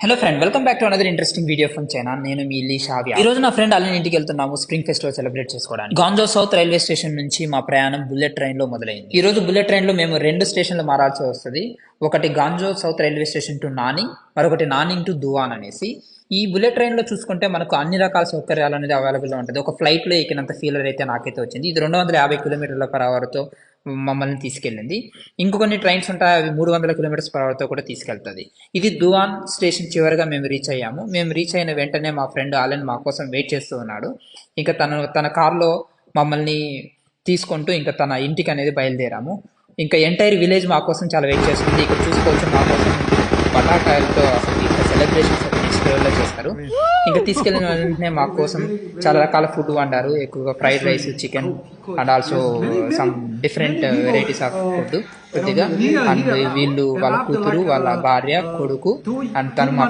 Hello friend, welcome back to another interesting video from China. నేను మీ లీ షావ్యా. ఈ రోజు నా ఫ్రెండ్ అలన్ ఇంటికి వెళ్తున్నాము స్ప్రింగ్ ఫెస్టివల్ సెలబ్రేట్ చేసుకోవడానికి. గాంజో సౌత్ రైల్వే స్టేషన్ నుంచి మా ప్రయాణం బుల్లెట్ ట్రైన్ లో మొదలైంది. ఈ రోజు బుల్లెట్ ట్రైన్ లో మేము 2 స్టేషన్లు మారాల్సి వస్తుంది. ఒకటి Guangzhou south railway station to Nanning, మరొకటి నానింగ్ టు దువాన్ అనేసి. ఈ బుల్లెట్ ట్రైన్ లో చూసుకుంటే మనకు అన్ని రకాల సౌకర్యాలు అనేది అవైలబుల్ గా ఉంటుంది. ఒక ఫ్లైట్ లో ఎక్కినంత ఫీలర్ అయితే నాకైతే వచ్చింది. ఇది 250 కిలోమీటర్ల పర్ అవర్ తో మమ్మల్ని తీసుకెళ్ళింది. ఇంకొన్ని ట్రైన్స్ ఉంటాయి, అవి 300 కిలోమీటర్స్ పర్ అవర్తో కూడా తీసుకెళ్తుంది. ఇది దువాన్ స్టేషన్ చివరిగా మేము రీచ్ అయ్యాము. మేము రీచ్ అయిన వెంటనే మా ఫ్రెండ్ ఆలన్ మా కోసం వెయిట్ చేస్తూ ఉన్నాడు. ఇంకా తన కార్లో మమ్మల్ని తీసుకుంటూ ఇంకా తన ఇంటికి అనేది బయలుదేరాము. ఇంకా ఎంటైర్ విలేజ్ మా కోసం చాలా వెయిట్ చేస్తుంది. ఇక్కడ చూసుకోవచ్చు, మా కోసం పటాకాయలతో అసలు ఇంకా సెలబ్రేషన్స్ నెక్స్ట్ లెవెల్లో చేస్తారు. ఇంకా తీసుకెళ్ళిన వెంటనే మా కోసం చాలా రకాల ఫుడ్ వండారు. ఎక్కువగా fried rice, chicken and also some different varieties of food కొద్దిగా. అండ్ వీళ్ళు వాళ్ళ కూతురు, వాళ్ళ భార్య, కొడుకు అండ్ తను మా